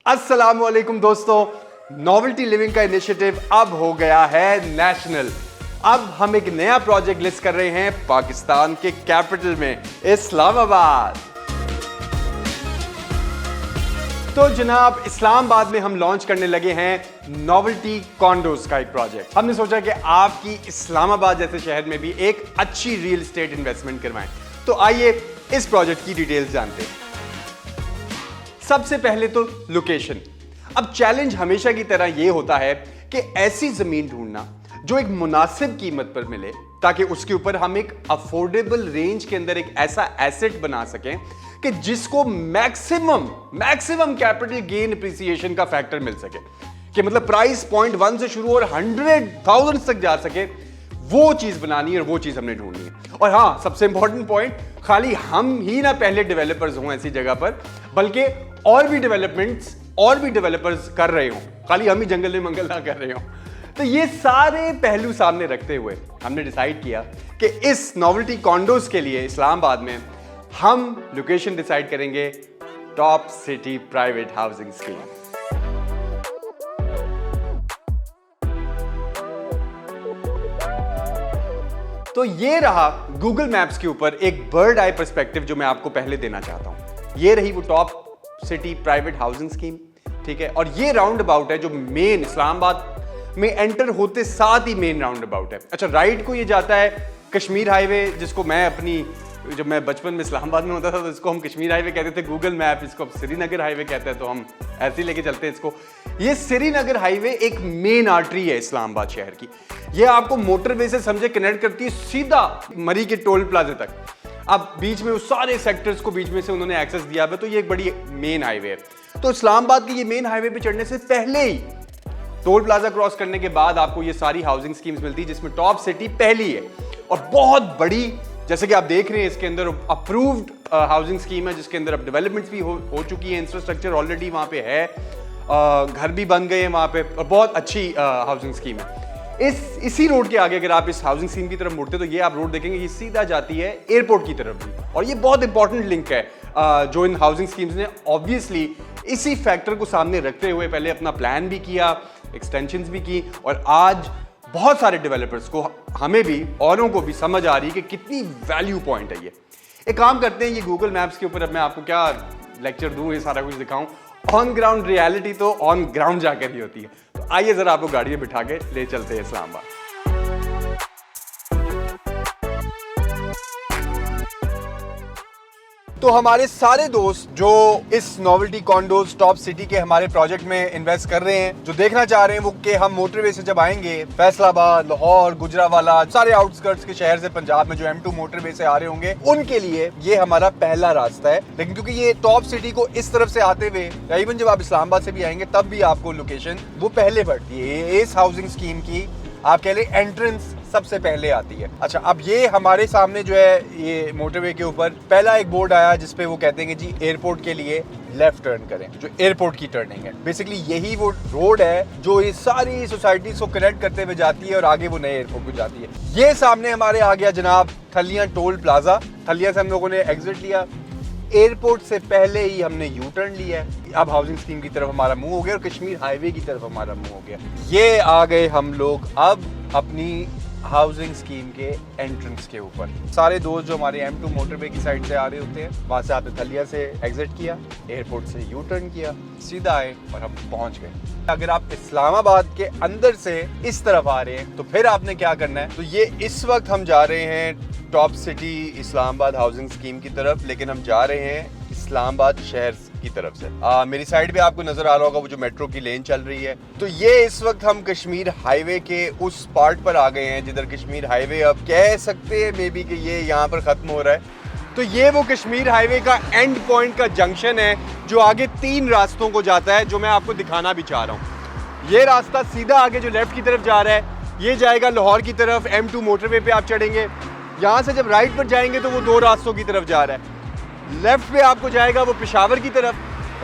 अस्सलामुअलैकुम दोस्तों, novelty living का इनिशिएटिव अब हो गया है नेशनल। अब हम एक नया प्रोजेक्ट लिस्ट कर रहे हैं पाकिस्तान के कैपिटल में, इस्लामाबाद। तो जनाब, इस्लामाबाद में हम लॉन्च करने लगे हैं नॉवेल्टी कॉन्डोज का एक प्रोजेक्ट। हमने सोचा कि आपकी इस्लामाबाद जैसे शहर में भी एक अच्छी रियल एस्टेट इन्वेस्टमेंट करवाएं। तो आइए इस प्रोजेक्ट की डिटेल्स जानते हैं। सबसे पहले तो लोकेशन। अब चैलेंज हमेशा की तरह यह होता है कि ऐसी जमीन ढूंढना जो एक मुनासिब कीमत पर मिले, ताकि उसके ऊपर हम एक अफोर्डेबल रेंज के अंदर एक ऐसा एसेट बना सकें कि जिसको मैक्सिमम कैपिटल गेन अप्रिसिएशन का फैक्टर मिल सके, कि मतलब प्राइस 0.1 से शुरू और 100,000 तक जा सके। वो चीज बनानी है और वो चीज हमने ढूंढनी है। और हाँ, सबसे इंपॉर्टेंट पॉइंट, खाली हम ही ना पहले डेवलपर्स हों ऐसी जगह पर, बल्कि और भी डेवलपर्स कर रहे हो, खाली हम ही जंगल में मंगल ना कर रहे हो। तो ये सारे पहलू सामने रखते हुए हमने डिसाइड किया कि इस नॉवेल्टी कॉन्डोज के लिए इस्लामाबाद में हम लोकेशन डिसाइड करेंगे top city private housing scheme. तो ये रहा गूगल मैप्स के ऊपर एक बर्ड आई पर्सपेक्टिव जो मैं आपको पहले देना चाहता हूं। ये रही वो top city private housing scheme, ठीक है। और ये राउंड अबाउट है जो मेन इस्लामाबाद में एंटर होते साथ ही मेन राउंड अबाउट है। अच्छा, राइट को ये जाता है कश्मीर हाईवे, जिसको मैं जब मैं बचपन में इस्लामाबाद में होता था तो इसको हम कश्मीर हाईवे कहते थे, गूगल मैप इसको श्रीनगर हाईवे कहता है, तो हम ऐसे ही लेके चलते हैं इसको। ये श्रीनगर हाईवे एक मेन आर्टरी है इस्लामाबाद शहर की। ये आपको मोटरवे से समझे कनेक्ट करती है सीधा मरी के टोल प्लाजे तक। अब बीच में उस सारे सेक्टर्स को बीच में से उन्होंने एक्सेस दिया है, तो ये एक बड़ी मेन हाईवे है। तो इस्लामाबाद की ये मेन हाईवे पे चढ़ने से पहले ही टोल प्लाजा क्रॉस करने के बाद आपको ये सारी हाउसिंग स्कीम्स मिलती है, जिसमें टॉप सिटी पहली है और बहुत बड़ी, जैसे कि आप देख रहे हैं इसके अंदर अप्रूव्ड हाउसिंग स्कीम है, जिसके अंदर अब डेवलपमेंट्स भी हो चुकी है, इंफ्रास्ट्रक्चर ऑलरेडी वहां पे है, घर भी बन गए हैं वहां पे, और बहुत अच्छी हाउसिंग स्कीम है। इसी रोड के आगे अगर आप इस हाउसिंग स्कीम की तरफ मुड़ते तो ये आप रोड देखेंगे, ये सीधा जाती है एयरपोर्ट की तरफ भी। और ये बहुत इंपॉर्टेंट लिंक है जो इन हाउसिंग स्कीम्स ने ऑब्वियसली इसी फैक्टर को सामने रखते हुए पहले अपना प्लान भी किया, एक्सटेंशंस भी की, और आज बहुत सारे डेवलपर्स को, हमें भी, औरों को भी समझ आ रही है कि कितनी वैल्यू पॉइंट है ये। एक काम करते हैं, ये गूगल मैप्स के ऊपर अब मैं आपको क्या लेक्चर दूं, ये सारा कुछ दिखाऊं। ऑन ग्राउंड रियलिटी तो ऑन ग्राउंड जाकर ही होती है। तो आइए जरा आपको गाड़ी में बिठा के ले चलते हैं इस्लामाबाद। तो हमारे सारे दोस्त जो इस नॉवेल्टी कॉन्डोज टॉप सिटी के हमारे प्रोजेक्ट में इन्वेस्ट कर रहे हैं, जो देखना चाह रहे हैं वो कि हम मोटरवे से जब आएंगे, फैसलाबाद, लाहौर, गुजरावाला, सारे आउटस्कर्ट्स के शहर से पंजाब में जो M2 मोटरवे से आ रहे होंगे, उनके लिए ये हमारा पहला रास्ता है। लेकिन क्योंकि ये टॉप सिटी को इस तरफ से आते हुए, या इवन जब आप इस्लामाबाद से भी आएंगे तब भी आपको लोकेशन वो पहले पड़ती है। इस हाउसिंग स्कीम की आप कह ले एंट्रेंस सबसे पहले आती है। अच्छा, अब ये हमारे सामने जो है, ये मोटरवे के ऊपर पहला एक बोर्ड आया जिसपे वो कहते हैं कि जी एयरपोर्ट के लिए लेफ्ट टर्न करें, जो एयरपोर्ट की टर्निंग है। बेसिकली यही वो रोड है जो ये सारी सोसाइटीज को कनेक्ट करते हुए जाती है और आगे वो नए एयरपोर्ट को जाती है। ये सामने हमारे आ गया जनाब थलियां टोल प्लाजा। थलियां से हम लोगों ने एग्जिट लिया, एयरपोर्ट से पहले ही हमने यू टर्न लिया है। अब हाउसिंग स्कीम की तरफ हमारा मुंह हो गया और कश्मीर हाईवे की तरफ हमारा मुंह हो गया। ये आ गए हम लोग अब अपनी हाउसिंग स्कीम के एंट्रेंस के ऊपर। सारे दोस्त जो हमारे M2 मोटरवे की साइड से आ रहे होते हैं, वहां से आपने थलिया से एग्जिट किया, एयरपोर्ट से यू टर्न किया, सीधा आए और हम पहुंच गए। अगर आप इस्लामाबाद के अंदर से इस तरफ आ रहे हैं तो फिर आपने क्या करना है, तो ये इस वक्त हम जा रहे हैं top city Islamabad housing scheme की तरफ, लेकिन हम जा रहे हैं इस्लामाबाद शहर की तरफ से। मेरी साइड पे आपको नजर आ रहा होगा वो जो मेट्रो की लेन चल रही है। तो ये इस वक्त हम कश्मीर हाईवे के उस पार्ट पर आ गए हैं जिधर कश्मीर हाईवे अब कह सकते हैं मे बी कि ये यहाँ पर खत्म हो रहा है। तो ये वो कश्मीर हाईवे का एंड पॉइंट का जंक्शन है जो आगे 3 रास्तों को जाता है, जो मैं आपको दिखाना भी चाह रहा हूँ। ये रास्ता सीधा आगे जो लेफ्ट की तरफ जा रहा है, ये जाएगा लाहौर की तरफ, M2 मोटरवे पे आप चढ़ेंगे। यहाँ से जब राइट पर जाएंगे तो वो 2 रास्तों की तरफ जा रहा है। लेफ्ट पे आपको जाएगा वो पेशावर की तरफ,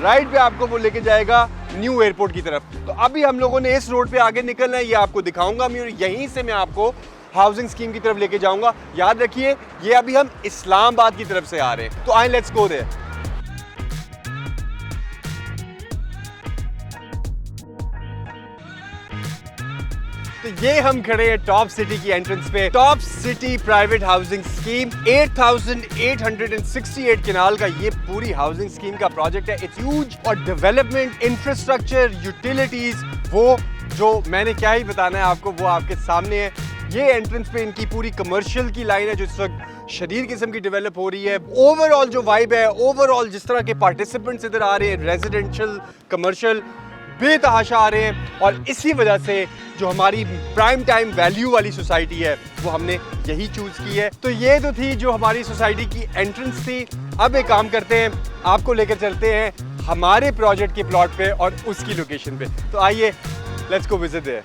राइट पे आपको वो लेके जाएगा न्यू एयरपोर्ट की तरफ। तो अभी हम लोगों ने इस रोड पे आगे निकलना है, ये आपको दिखाऊंगा मैं, यहीं से मैं आपको हाउसिंग स्कीम की तरफ लेके जाऊंगा। याद रखिए ये अभी हम इस्लामाबाद की तरफ से आ रहे हैं, तो आए लेट्स गो देयर। तो ये हम खड़े हैं टॉप सिटी की एंट्रेंस पे। Top city private housing scheme 8868 canal का ये पूरी हाउसिंग स्कीम का प्रोजेक्ट है। इट्स ह्यूज और डेवलपमेंट, इंफ्रास्ट्रक्चर, यूटिलिटीज, वो जो मैंने क्या ही बताना है आपको, वो आपके सामने है। ये एंट्रेंस पे इनकी पूरी कमर्शियल की लाइन है जो इस वक्त शदीद किस्म की डेवलप हो रही है। ओवरऑल जो वाइब है, ओवरऑल जिस तरह के पार्टिसिपेंट्स इधर आ रहे हैं, रेजिडेंशियल कमर्शियल बेतहाशा आ रहे हैं, और इसी वजह से जो हमारी प्राइम टाइम वैल्यू वाली सोसाइटी है वो हमने यही चूज की है। तो ये तो थी जो हमारी सोसाइटी की एंट्रेंस थी। अब एक काम करते हैं, आपको लेकर चलते हैं हमारे प्रोजेक्ट के प्लॉट पे और उसकी लोकेशन पे। तो आइए, लेट्स गो विजिट देयर।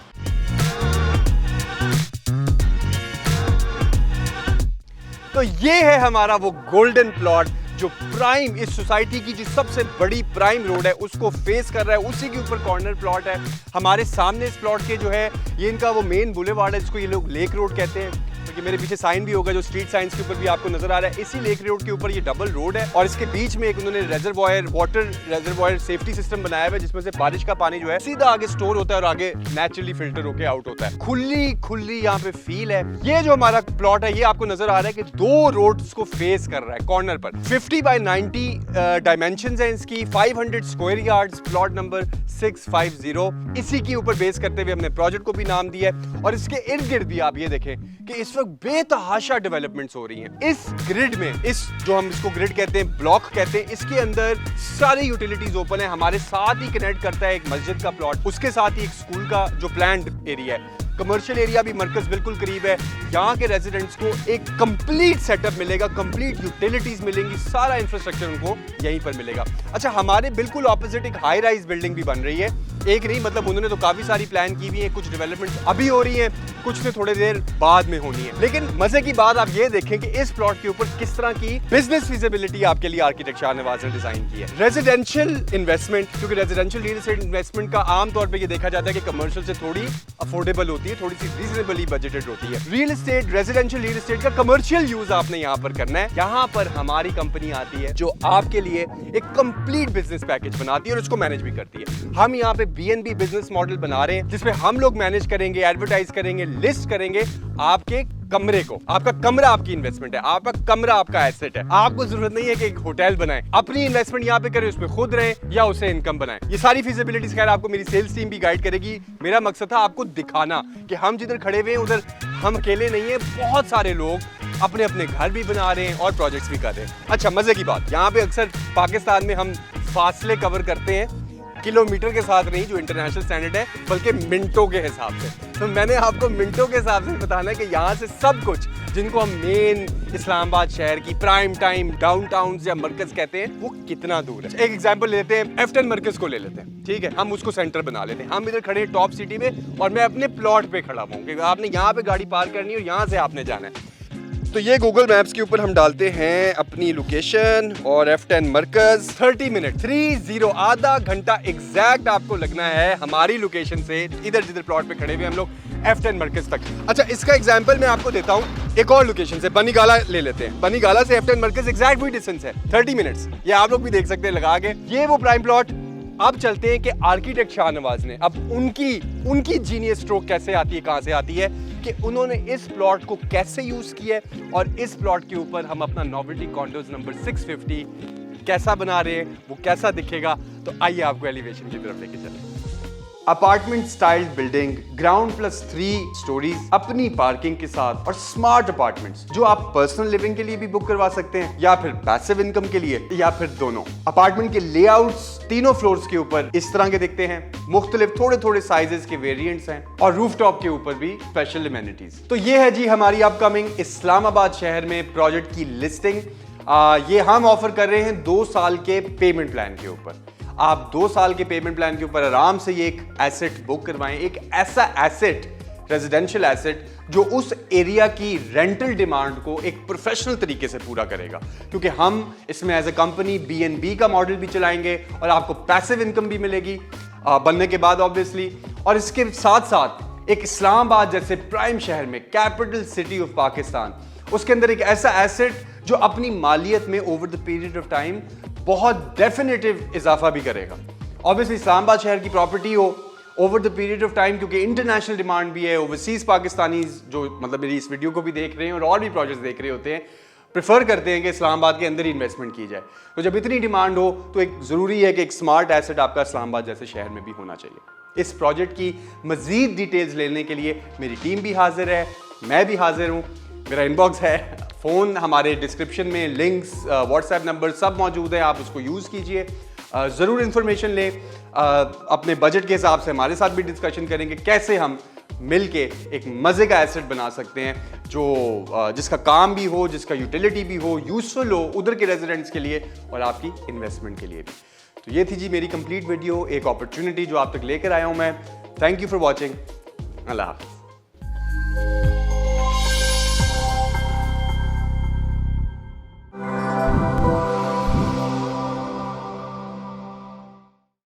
तो ये है हमारा वो गोल्डन प्लॉट जो प्राइम, इस सोसाइटी की जो सबसे बड़ी प्राइम रोड है उसको फेस कर रहा है। उसी के ऊपर कॉर्नर प्लॉट है। हमारे सामने इस प्लॉट के जो है, ये इनका वो मेन बुलेवार्ड है जिसको ये लोग लेक रोड कहते हैं, क्योंकि मेरे पीछे साइन भी होगा जो स्ट्रीट साइंस के ऊपर भी आपको नजर आ रहा है। इसी लेक रोड के ऊपर ये डबल रोड है और इसके बीच में एक उन्होंने रेजरवॉयर, वाटर रेजरवॉयर सेफ्टी सिस्टम बनाया हुआ है जिसमें से बारिश का पानी जो है सीधा आगे स्टोर होता है और आगे नेचुरली फिल्टर होकर आउट होता है। खुली यहाँ पे फील है। ये जो हमारा प्लॉट है ये आपको नजर आ रहा है कि 2 रोड्स को फेस कर रहा है कॉर्नर पर। 50 बाय 90 डायमेंशंस है इसकी, 500 स्क्वायर यार्ड्स, प्लॉट नंबर 650। इसी के ऊपर बेस करते हुए हमने प्रोजेक्ट को भी नाम दिया है। और इसके इर्द गिर्द भी आप ये देखें कि इस वक्त बेतहाशा डेवलपमेंट्स हो रही हैं। इस ग्रिड में, इस जो हम इसको ग्रिड कहते हैं, ब्लॉक कहते हैं, इसके अंदर सारी यूटिलिटीज ओपन है। हमारे साथ ही कनेक्ट करता है एक मस्जिद का प्लॉट, उसके साथ ही एक स्कूल का जो प्लान्ड एरिया है। कमर्शियल एरिया भी मरकज बिल्कुल करीब है। यहाँ के रेजिडेंट्स को एक कंप्लीट सेटअप मिलेगा, कंप्लीट यूटिलिटीज मिलेंगी, सारा इंफ्रास्ट्रक्चर उनको यहीं पर मिलेगा। अच्छा, हमारे बिल्कुल ऑपोजिट एक हाई राइज बिल्डिंग भी बन रही है। एक नहीं, मतलब उन्होंने तो काफी सारी प्लान की हुई है। कुछ डेवलपमेंट अभी हो रही है, कुछ से थोड़ी देर बाद में होनी है। लेकिन मजे की बात आप ये देखें कि इस प्लॉट के ऊपर किस तरह की बिजनेस फिजिबिलिटी आपके लिए आर्किटेक्ट शाहनवाज ने डिजाइन की है। रेजिडेंशियल इन्वेस्टमेंट, क्योंकि रेजिडेंशियल रियल एस्टेट इन्वेस्टमेंट का आमतौर पर ये देखा जाता है कि कमर्शियल से थोड़ी अफोर्डेबल होती है, थोड़ी सी रीजनेबली बजटेड होती है। Real estate, residential real estate का कमर्शियल यूज आपने यहाँ पर करना है। यहाँ पर हमारी कंपनी आती है जो आपके लिए एक कंप्लीट बिजनेस पैकेज बनाती है और उसको मैनेज भी करती है। हम यहाँ पे BNB बिजनेस मॉडल बना रहे हैं जिसमें हम लोग मैनेज करेंगे, एडवर्टाइज करेंगे, लिस्ट करेंगे आपके कमरे को। आपका कमरा आपकी इन्वेस्टमेंट है, आपका कमरा आपका एसेट है। आपको जरूरत नहीं है कि एक होटल बनाएं, अपनी इन्वेस्टमेंट यहाँ पे करें, उसमें खुद रहें या उसे इनकम बनाएं। ये सारी फिजिबिलिटीज खैर आपको मेरी सेल्स टीम भी गाइड करेगी। मेरा मकसद था आपको दिखाना कि हम जिधर खड़े हुए हैं उधर हम अकेले नहीं है, बहुत सारे लोग अपने अपने घर भी बना रहे हैं और प्रोजेक्ट्स भी कर रहे हैं। अच्छा, मजे की बात, यहाँ पे अक्सर पाकिस्तान में हम फासले कवर करते हैं किलोमीटर के साथ नहीं, जो इंटरनेशनल स्टैंडर्ड है, बल्कि मिनटों के हिसाब से। तो मैंने आपको मिनटों के हिसाब से बताना है कि यहाँ से सब कुछ जिनको हम मेन इस्लामाबाद शहर की प्राइम टाइम डाउनटाउन या मरकज कहते हैं वो कितना दूर है। एक एग्जांपल लेते हैं, एफ्टन मरकज को ले लेते हैं, ठीक है, हम उसको सेंटर बना लेते हैं। हम इधर खड़े हैं टॉप सिटी में और मैं अपने प्लॉट पे खड़ा हूँ कि आपने यहाँ पे गाड़ी पार्क करनी है और यहाँ से आपने जाना है। तो ये गूगल मैप्स के ऊपर हम डालते हैं अपनी लोकेशन और F10 मरकज 30 मिनट 30 आधा घंटा एग्जैक्ट आपको लगना है हमारी लोकेशन से इधर जिधर प्लॉट पे खड़े हुए हम लोग F10 मरकज तक। अच्छा, इसका एग्जांपल मैं आपको देता हूँ एक और लोकेशन से, बनीगाला ले लेते हैं। बनीगाला से F10 मरकज एग्जैक्ट वही डिस्टेंस है, 30 मिनट्स। ये आप लोग भी देख सकते हैं लगा के। ये वो प्राइम प्लॉट। अब चलते हैं कि आर्किटेक्ट शाहनवाज ने, अब उनकी जीनियस स्ट्रोक कैसे आती है, कहां से आती है, कि उन्होंने इस प्लॉट को कैसे यूज किया है और इस प्लॉट के ऊपर हम अपना नोवेल्टी कॉन्डोज नंबर 650 कैसा बना रहे हैं, वो कैसा दिखेगा। तो आइए आपको एलिवेशन की तरफ लेके चलें। Apartment style building, ground +3 stories, अपनी पार्किंग के साथ और स्मार्ट अपार्टमेंट्स जो आप पर्सनल लिविंग के लिए भी बुक करवा सकते हैं या फिर पैसिव इनकम के लिए या फिर दोनों। अपार्टमेंट के लेआउट्स तीनों फ्लोर्स के ऊपर इस तरह के दिखते हैं, मुख्तलिफ थोड़े साइजेस के वेरिएंट्स हैं और रूफटॉप के ऊपर भी स्पेशल एमेनिटीज। तो ये है जी हमारी अपकमिंग इस्लामाबाद शहर में प्रोजेक्ट की लिस्टिंग। ये हम ऑफर कर रहे हैं 2 साल के पेमेंट प्लान के ऊपर। आप 2 साल के पेमेंट प्लान के ऊपर आराम से ये एक एसेट बुक करवाएं, एक ऐसा एसेट, रेजिडेंशियल एसेट जो उस एरिया की रेंटल डिमांड को एक प्रोफेशनल तरीके से पूरा करेगा, क्योंकि हम इसमें एज ए कंपनी BNB का मॉडल भी चलाएंगे और आपको पैसिव इनकम भी मिलेगी बनने के बाद ऑब्वियसली। और इसके साथ साथ एक इस्लामाबाद जैसे प्राइम शहर में, कैपिटल सिटी ऑफ पाकिस्तान, उसके अंदर एक ऐसा एसेट जो अपनी मालियत में over the period of time बहुत डेफिनेटिव इजाफा भी करेगा। ऑब्वियसली इस्लामाबाद शहर की प्रॉपर्टी हो, over the period of time, क्योंकि इंटरनेशनल डिमांड भी है, ओवरसीज पाकिस्तानीज जो मतलब मेरी इस वीडियो को भी देख रहे हैं और भी प्रोजेक्ट्स देख रहे होते हैं, प्रेफर करते हैं कि इस्लामाबाद के अंदर ही इन्वेस्टमेंट की जाए। तो जब इतनी डिमांड हो तो एक ज़रूरी है कि एक स्मार्ट एसेट आपका इस्लामाबाद जैसे शहर में भी होना चाहिए। इस प्रोजेक्ट की मज़ीद डिटेल्स लेने के लिए मेरी टीम भी हाजिर है, मैं भी हाजिर हूँ। मेरा इनबॉक्स है, फ़ोन हमारे डिस्क्रिप्शन में, लिंक्स, व्हाट्सएप नंबर सब मौजूद है, आप उसको यूज़ कीजिए। ज़रूर इन्फॉर्मेशन लें, अपने बजट के हिसाब से हमारे साथ भी डिस्कशन करेंगे कैसे हम मिलके एक मज़े का एसेट बना सकते हैं जो जिसका काम भी हो, जिसका यूटिलिटी भी हो, यूजफुल हो उधर के रेजिडेंट्स के लिए और आपकी इन्वेस्टमेंट के लिए भी। तो ये थी जी मेरी कंप्लीट वीडियो, एक अपॉर्चुनिटी जो आप तक लेकर आया हूँ मैं। Thank you for watching. अल्लाह हाफ़िज़।